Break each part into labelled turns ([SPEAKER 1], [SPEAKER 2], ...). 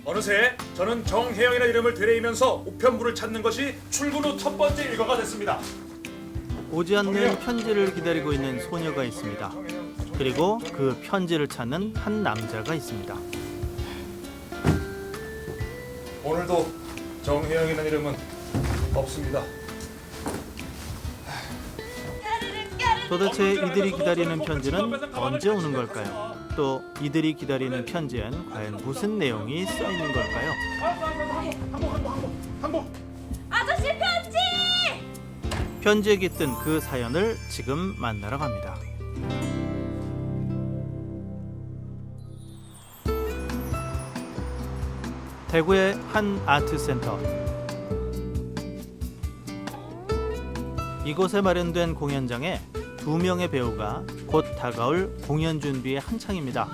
[SPEAKER 1] 어느새 저는 정혜영이라는 이름을 되레이면서 우편물을 찾는 것이 출근 후 첫 번째 일과가 됐습니다.
[SPEAKER 2] 오지 않는 편지를 기다리고 있는 소녀가 있습니다. 그리고 그 편지를 찾는 한 남자가 있습니다.
[SPEAKER 1] 오늘도 정혜영이라는 이름은 없습니다.
[SPEAKER 2] 도대체 이들이 기다리는 편지는 언제 오는 걸까요? 또 이들이 기다리는 편지엔 과연 무슨 내용이 써 있는 걸까요?
[SPEAKER 3] 아저씨 편지!
[SPEAKER 2] 편지에 깃든 그 사연을 지금 만나러 갑니다. 대구의 한 아트센터. 이곳에 마련된 공연장에 2명의 배우가 곧 다가올 공연 준비에 한창입니다.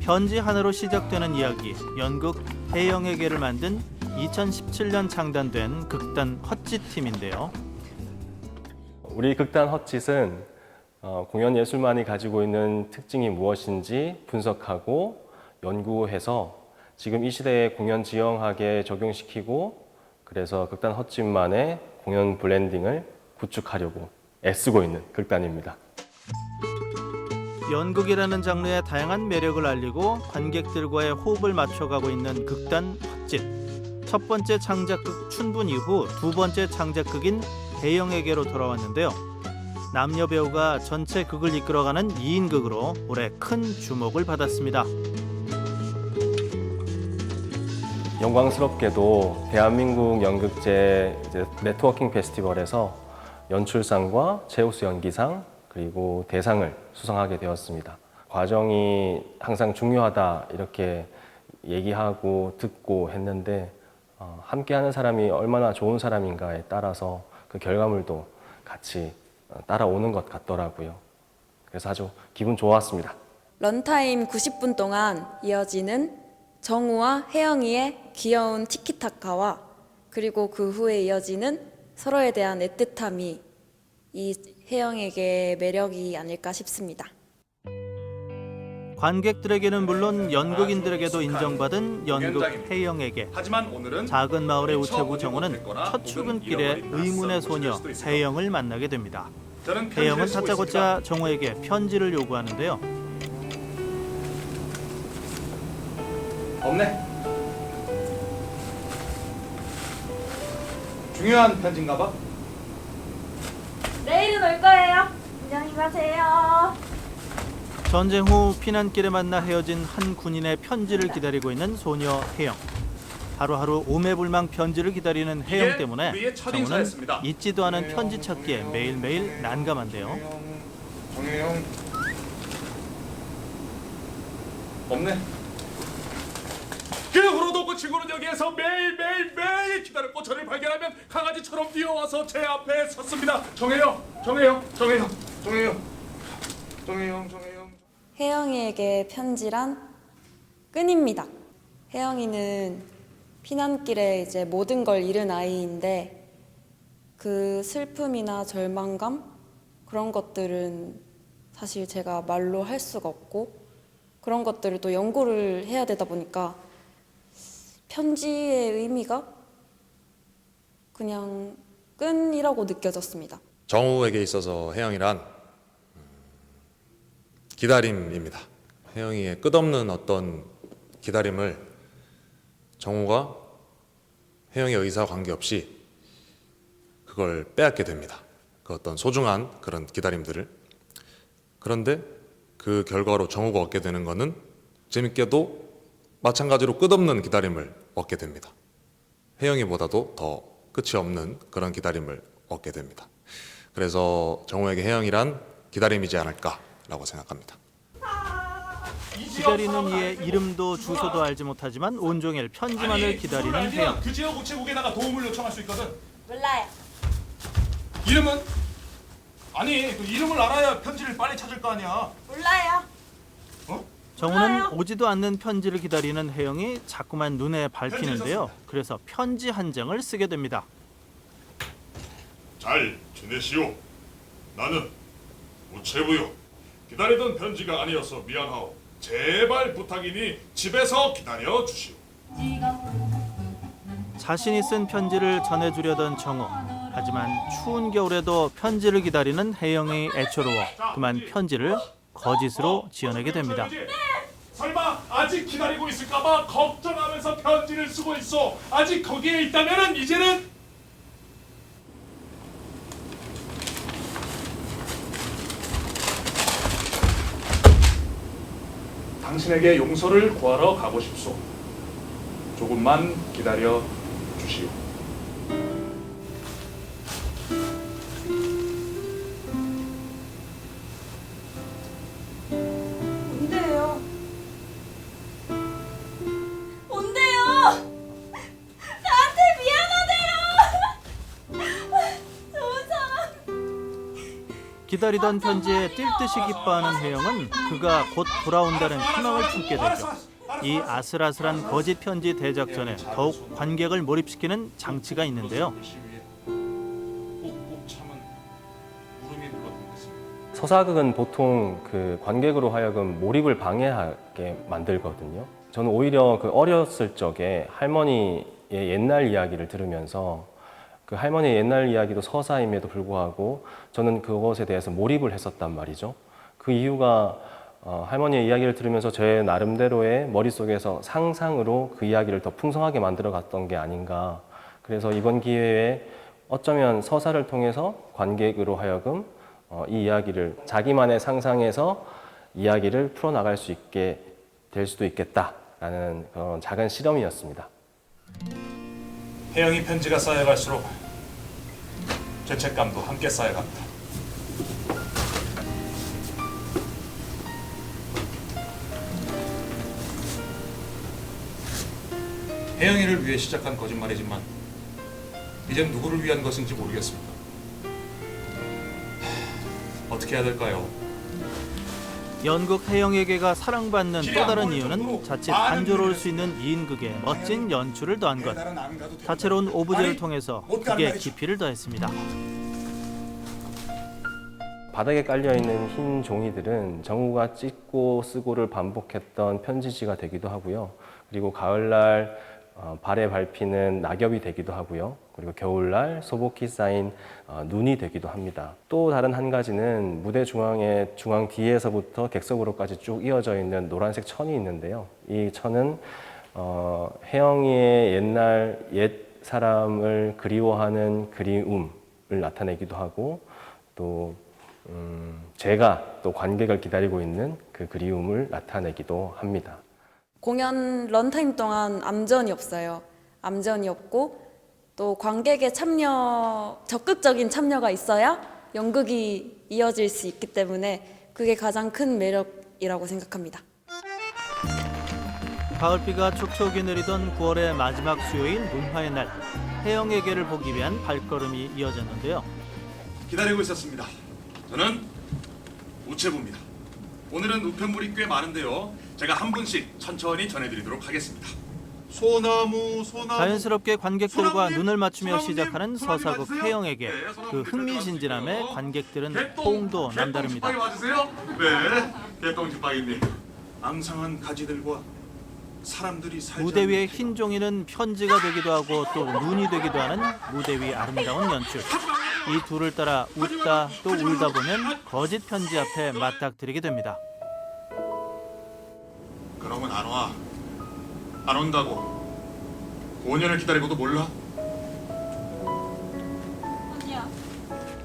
[SPEAKER 2] 편지 하나로 시작되는 이야기, 연극 혜영에게를 만든 2017년 창단된 극단 헛짓팀인데요.
[SPEAKER 4] 우리 극단 헛짓은 공연 예술만이 가지고 있는 특징이 무엇인지 분석하고 연구해서 지금 이 시대에 공연 지형학에 적용시키고 그래서 극단 헛짓만의 공연 블렌딩을 구축하려고 애쓰고 있는 극단입니다.
[SPEAKER 2] 연극이라는 장르의 다양한 매력을 알리고 관객들과의 호흡을 맞춰가고 있는 극단 헛짓. 첫 번째 창작극 춘분 이후 두 번째 창작극인 혜영에게로 돌아왔는데요. 남녀 배우가 전체 극을 이끌어가는 2인극으로 올해 큰 주목을 받았습니다.
[SPEAKER 4] 영광스럽게도 대한민국 연극제 네트워킹 페스티벌에서 연출상과 최우수 연기상 그리고 대상을 수상하게 되었습니다. 과정이 항상 중요하다 이렇게 얘기하고 듣고 했는데 함께하는 사람이 얼마나 좋은 사람인가에 따라서 그 결과물도 같이 따라오는 것 같더라고요. 그래서 아주 기분 좋았습니다.
[SPEAKER 5] 런타임 90분 동안 이어지는 정우와 혜영이의 귀여운 티키타카와 그리고 그 후에 이어지는 서로에 대한 애틋함이 이 혜영에게 매력이 아닐까 싶습니다.
[SPEAKER 2] 관객들에게는 물론 연극인들에게도 인정받은 연극 혜영에게.
[SPEAKER 1] 하지만 오늘은
[SPEAKER 2] 작은 마을의 우체부 정우는 첫 출근길에 의문의 소녀 혜영을 만나게 됩니다. 혜영은 다짜고짜 정우에게 편지를 요구하는데요.
[SPEAKER 1] 없네. 중요한 편지인가 봐.
[SPEAKER 3] 내일은 올 거예요. 안녕히 가세요.
[SPEAKER 2] 전쟁 후 피난길에 만나 헤어진 한 군인의 편지를 기다리고 있는 소녀 혜영. 하루하루 오매불망 편지를 기다리는 혜영 때문에
[SPEAKER 1] 우리의 첫
[SPEAKER 2] 정우는
[SPEAKER 1] 인사였습니다.
[SPEAKER 2] 잊지도 않은 편지 찾기에 매일매일 난감한데요.
[SPEAKER 1] 정혜영 없네. 그 후로도 그 친구는 여기에서 매일 기다렸고 저를 발견하면 강아지처럼 뛰어와서 제 앞에 섰습니다. 정혜영.
[SPEAKER 5] 혜영이에게 편지란 끈입니다. 혜영이는 피난길에 이제 모든 걸 잃은 아이인데 그 슬픔이나 절망감 그런 것들은 사실 제가 말로 할 수가 없고 그런 것들을 또 연구를 해야 되다 보니까 편지의 의미가 그냥 끈이라고 느껴졌습니다.
[SPEAKER 6] 정우에게 있어서 혜영이란 기다림입니다. 혜영이의 끝없는 어떤 기다림을 정우가 혜영의 의사와 관계없이 그걸 빼앗게 됩니다. 그 어떤 소중한 그런 기다림들을. 그런데 그 결과로 정우가 얻게 되는 것은 재밌게도 마찬가지로 끝없는 기다림을 얻게 됩니다. 혜영이보다도 더 끝이 없는 그런 기다림을 얻게 됩니다. 그래서 정우에게 혜영이란 기다림이지 않을까라고 생각합니다.
[SPEAKER 2] 기다리는 이의 이름도 주소도 알지 못하지만 온종일 편지만을 기다리는 혜영.
[SPEAKER 1] 그 지역 우체국에다가 도움을 요청할 수 있거든.
[SPEAKER 3] 몰라요.
[SPEAKER 1] 이름은? 아니 그 이름을 알아야 편지를 빨리 찾을 거 아니야.
[SPEAKER 3] 몰라요.
[SPEAKER 2] 정우는 오지도 않는 편지를 기다리는 혜영이 자꾸만 눈에 밟히는데요. 그래서 편지 한 장을 쓰게 됩니다.
[SPEAKER 7] 잘 지내시오. 나는 우체부요.
[SPEAKER 1] 기다리던 편지가 아니어서 미안하오. 제발 부탁이니 집에서 기다려 주시오.
[SPEAKER 2] 자신이 쓴 편지를 전해주려던 정우. 하지만 추운 겨울에도 편지를 기다리는 혜영이 애처로워 그만 편지를 거짓으로 지어내게 됩니다.
[SPEAKER 1] 설마 아직 기다리고 있을까봐 걱정하면서 편지를 쓰고 있어. 아직 거기에 있다면은 이제는 당신에게 용서를 구하러 가고 싶소. 조금만 기다려 주시오.
[SPEAKER 3] 뭔데요? 뭔데요? 나한테 미안하대요. 좋은 사람.
[SPEAKER 2] 기다리던 편지에 뛸 듯이 기뻐하는 혜영은 그가 곧 돌아온다는 희망을 품게 되죠. 이 아슬아슬한 거짓 편지 대작전에 더욱 관객을 몰입시키는 장치가 있는데요.
[SPEAKER 1] 꾹꾹 참은 울음이 흘러들었습니다.
[SPEAKER 4] 서사극은 보통 그 관객으로 하여금 몰입을 방해하게 만들거든요. 저는 오히려 그 어렸을 적에 할머니의 옛날 이야기를 들으면서 그 할머니의 옛날 이야기도 서사임에도 불구하고 저는 그것에 대해서 몰입을 했었단 말이죠. 그 이유가 할머니의 이야기를 들으면서 제 나름대로의 머릿속에서 상상으로 그 이야기를 더 풍성하게 만들어 갔던 게 아닌가. 그래서 이번 기회에 어쩌면 서사를 통해서 관객으로 하여금 이 이야기를 자기만의 상상에서 이야기를 풀어나갈 수 있게 될 수도 있겠다라는 그런 작은 실험이었습니다.
[SPEAKER 1] 혜영이 편지가 쌓여갈수록 죄책감도 함께 쌓여갑니다. 혜영이를 위해 시작한 거짓말이지만 이젠 누구를 위한 것인지 모르겠습니다. 어떻게 해야 될까요?
[SPEAKER 2] 연극 혜영에게가 사랑받는 또 다른 이유는 자칫 단조로울 수 있는 이인극에 멋진 연출을 더한 것. 다채로운 오브제를 통해서 극의 깊이를 더했습니다.
[SPEAKER 4] 바닥에 깔려있는 흰 종이들은 정우가 찍고 쓰고를 반복했던 편지지가 되기도 하고요. 그리고 가을날 발에 밟히는 낙엽이 되기도 하고요. 그리고 겨울날 소복히 쌓인 눈이 되기도 합니다. 또 다른 한 가지는 무대 중앙에 중앙 뒤에서부터 객석으로까지 쭉 이어져 있는 노란색 천이 있는데요. 이 천은 혜영이의 옛날 옛 사람을 그리워하는 그리움을 나타내기도 하고 또 제가 또 관객을 기다리고 있는 그 그리움을 나타내기도 합니다.
[SPEAKER 5] 공연 런타임 동안 암전이 없어요. 암전이 없고 또 관객의 참여, 적극적인 참여가 있어야 연극이 이어질 수 있기 때문에 그게 가장 큰 매력이라고 생각합니다.
[SPEAKER 2] 가을비가 촉촉이 내리던 9월의 마지막 수요일 문화의 날. 혜영에게를 보기 위한 발걸음이 이어졌는데요.
[SPEAKER 1] 기다리고 있었습니다. 저는 우체부입니다. 오늘은 우편물이 꽤 많은데요. 제가 한 분씩 천천히 전해드리도록 하겠습니다. 소나무.
[SPEAKER 2] 자연스럽게 관객들과
[SPEAKER 1] 소나무님,
[SPEAKER 2] 눈을 맞추며
[SPEAKER 1] 소나무님,
[SPEAKER 2] 시작하는
[SPEAKER 1] 소나무님
[SPEAKER 2] 서사극
[SPEAKER 1] 와주세요.
[SPEAKER 2] 혜영에게
[SPEAKER 1] 네,
[SPEAKER 2] 그
[SPEAKER 1] 소나무님
[SPEAKER 2] 흥미진진함에
[SPEAKER 1] 와주세요.
[SPEAKER 2] 관객들은 호응도 남다릅니다.
[SPEAKER 1] 개똥 와주세요. 네, 개똥집빵님. 앙상한 가지들과 사람들이 살지
[SPEAKER 2] 무대 위의
[SPEAKER 1] 않는
[SPEAKER 2] 흰 종이는 편지가 되기도 하고 또 눈이 되기도 하는 무대 위 아름다운 연출. 이 둘을 따라 웃다 또 울다 보면 거짓 편지 앞에 맞닥뜨리게 됩니다.
[SPEAKER 1] 그러면 안 와. 안 온다고. 5년을 기다리고도 몰라?
[SPEAKER 3] 아니야.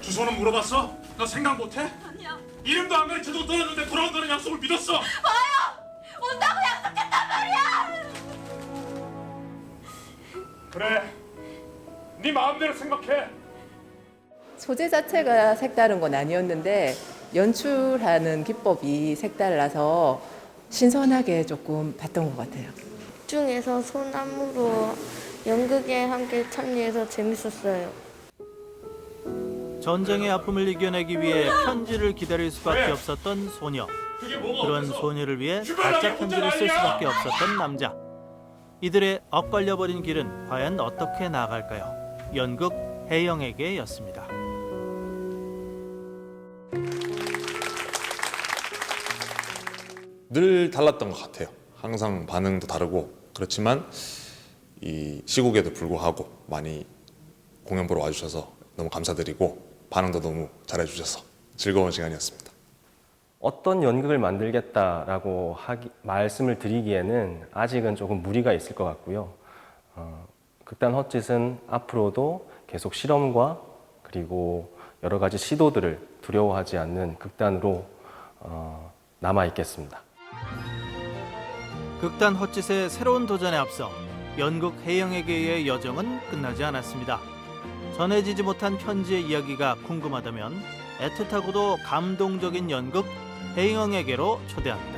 [SPEAKER 1] 주소는 물어봤어? 너 생각 못해?
[SPEAKER 3] 아니야.
[SPEAKER 1] 이름도 안 가르쳐도 떠났는데 돌아온다는 약속을 믿었어.
[SPEAKER 3] 온다고 약속했단 말이야.
[SPEAKER 1] 그래. 네 마음대로 생각해.
[SPEAKER 7] 소재 자체가 색다른 건 아니었는데 연출하는 기법이 색달라서 신선하게 조금 봤던 것 같아요.
[SPEAKER 8] 중에서 소나무로 연극에 함께 참여해서 재밌었어요.
[SPEAKER 2] 전쟁의 아픔을 이겨내기 위해 편지를 기다릴 수밖에 없었던 소녀.
[SPEAKER 1] 그게 뭐가
[SPEAKER 2] 그런
[SPEAKER 1] 어때서?
[SPEAKER 2] 소녀를 위해
[SPEAKER 1] 주변에
[SPEAKER 2] 가짜
[SPEAKER 1] 혼자
[SPEAKER 2] 편지를 쓸
[SPEAKER 1] 난리야!
[SPEAKER 2] 수밖에 없었던 남자. 이들의 엇갈려버린 길은 과연 어떻게 나아갈까요? 연극 혜영에게였습니다.
[SPEAKER 6] 늘 달랐던 것 같아요. 항상 반응도 다르고 그렇지만 이 시국에도 불구하고 많이 공연 보러 와주셔서 너무 감사드리고 반응도 너무 잘해주셔서 즐거운 시간이었습니다.
[SPEAKER 4] 어떤 연극을 만들겠다라고 말씀을 드리기에는 아직은 조금 무리가 있을 것 같고요. 극단 헛짓은 앞으로도 계속 실험과 그리고 여러 가지 시도들을 두려워하지 않는 극단으로 남아 있겠습니다.
[SPEAKER 2] 극단 헛짓의 새로운 도전에 앞서 연극 해영에게의 여정은 끝나지 않았습니다. 전해지지 못한 편지의 이야기가 궁금하다면 애틋하고도 감동적인 연극 해영에게로 초대합니다.